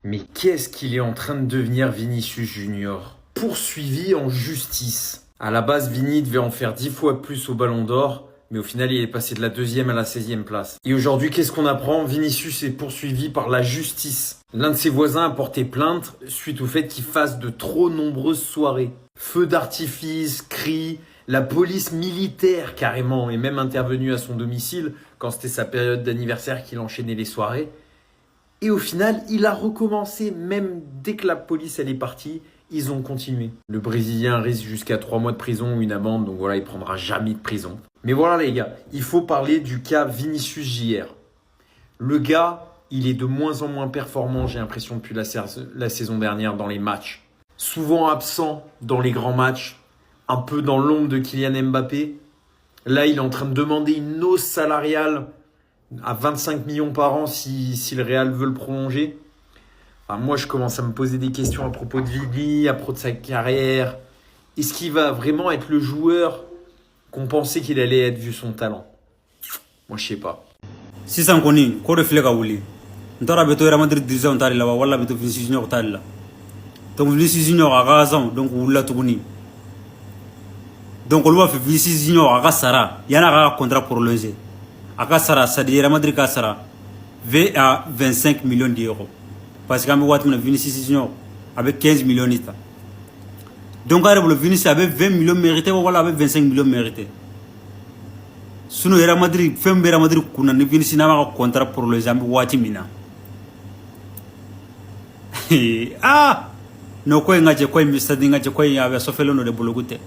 Mais qu'est-ce qu'il est en train de devenir Vinicius Junior? Poursuivi en justice. À la base, Vini devait en faire 10 fois plus au Ballon d'Or, mais au final, il est passé de la 2e à la 16e place. Et aujourd'hui, qu'est-ce qu'on apprend? Vinicius est poursuivi par la justice. L'un de ses voisins a porté plainte suite au fait qu'il fasse de trop nombreuses soirées. Feux d'artifice, cris, la police militaire carrément est même intervenue à son domicile quand c'était sa période d'anniversaire qu'il enchaînait les soirées. Et au final, il a recommencé, même dès que la police elle est partie, ils ont continué. Le Brésilien risque jusqu'à 3 mois de prison ou une amende, donc voilà, il prendra jamais de prison. Mais voilà les gars, il faut parler du cas Vinicius JR. Le gars, il est de moins en moins performant, j'ai l'impression, depuis la saison dernière dans les matchs. Souvent absent dans les grands matchs, un peu dans l'ombre de Kylian Mbappé. Là, il est en train de demander une hausse salariale à 25 millions par an si le Real veut le prolonger. Enfin, moi, je commence à me poser des questions à propos de Vini, à propos de sa carrière. Est-ce qu'il va vraiment être le joueur qu'on pensait qu'il allait être vu son talent? Moi, je sais pas. sisan koni ko de filɛ ka wuli n tɔra bɛ to Real Madrid dirigeant t'ale la wa wala bɛ to Vinicius Junior t'ale la donc Vinicius Junior a ka zan donc wulila tuguni donc olu b'a fɛ Vinicius Junior a ka sara yani a ka contrat prolongé a ka sara c'est à dire Real Madrid ka sara 20 à 25 millions d'euros parce que an bɛ waati min na Vinicius Junior a bɛ 15 millions de ta donc a yɛrɛ bolo Vinicius a bɛ 20 millions mérité wala a bɛ 25 millions mérité sinon Real Madrid fɛn bɛ Real Madrid kunna ni Vinicius n'a ma ka contrat prolongé an bɛ waati min na ah no ko in ka jɛ ko in bɛ sadi n ka jɛ ko in a bɛ sɔfɛlen dɔ de bolo ko tɛ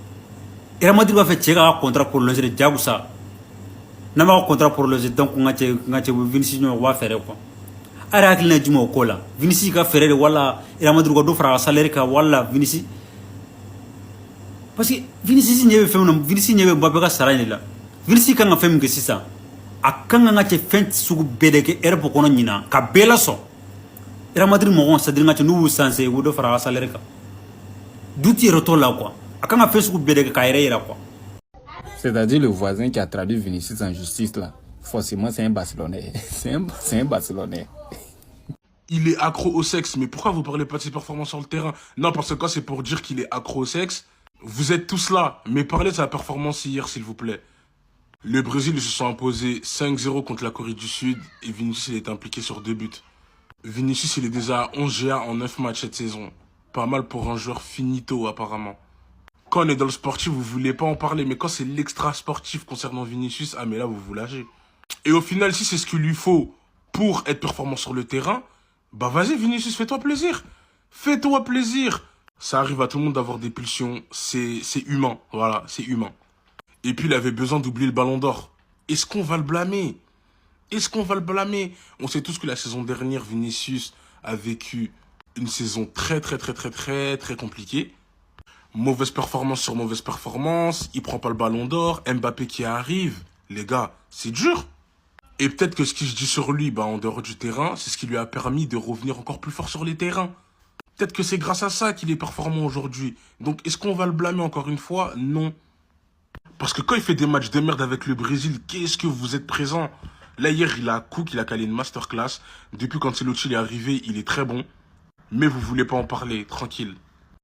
Real Madrid b'a fɛ cɛ ka contrat prolongé de jagosa n'a ma ka contrat prolongé donc n ka cɛ Vinicius Junior b'a fɛɛrɛ quoi a yɛrɛ hakilina ye jumɛn o ko la Vinicius ka fɛɛrɛ de wala Real Madrid ka dɔ fara a ka salaire kan wala Vinicius parce que Vinicius ɲɛ bɛ fɛn min na Vinicius ɲɛ bɛ Mbappé ka sara in de la Vinicius kan ka fɛn min kɛ sisan a kan ka cɛ fɛn sugu bɛɛ de kɛ Europe kɔnɔ ɲinan ka bɛɛ lasɔn Real Madrid mɔgɔw c'est à dire n ka cɛ n'u y'u sanse u bɛ dɔ fara a ka salaire kan doute yɛrɛ t'o la quoi a kan ka fɛn sugu bɛɛ de kɛ k'a yɛrɛ yira quoi. C'est-à-dire le voisin qui a traduit Vinicius en justice là, forcément c'est un Barcelonais. C'est un Barcelonais. Il est accro au sexe, mais pourquoi vous parlez pas de ses performances sur le terrain? Non, parce que quand c'est pour dire qu'il est accro au sexe, vous êtes tous là, mais parlez de sa performance hier, s'il vous plaît. Le Brésil ils se sont imposés 5-0 contre la Corée du Sud et Vinicius il est impliqué sur 2 buts. Vinicius il est déjà à 11 GA en 9 matchs cette saison. Pas mal pour un joueur finito apparemment. Quand on est dans le sportif, vous voulez pas en parler, mais quand c'est l'extra sportif concernant Vinicius, ah mais là vous vous lâchez. Et au final, si c'est ce qu'il lui faut pour être performant sur le terrain, bah vas-y Vinicius, fais-toi plaisir. Fais-toi plaisir. Ça arrive à tout le monde d'avoir des pulsions, c'est humain, voilà, c'est humain. Et puis il avait besoin d'oublier le Ballon d'Or. Est-ce qu'on va le blâmer? Est-ce qu'on va le blâmer? On sait tous que la saison dernière, Vinicius a vécu une saison très compliquée. Mauvaise performance sur mauvaise performance, il prend pas le Ballon d'Or, Mbappé qui arrive, les gars, c'est dur. Et peut-être que ce que je dis sur lui, bah, en dehors du terrain, c'est ce qui lui a permis de revenir encore plus fort sur les terrains. Peut-être que c'est grâce à ça qu'il est performant aujourd'hui. Donc est-ce qu'on va le blâmer encore une fois? Non. Parce que quand il fait des matchs de merde avec le Brésil, qu'est-ce que vous êtes présent? Là hier, il a Cook, il a calé une masterclass. Depuis quand Ancelotti est arrivé, il est très bon. Mais vous voulez pas en parler, tranquille.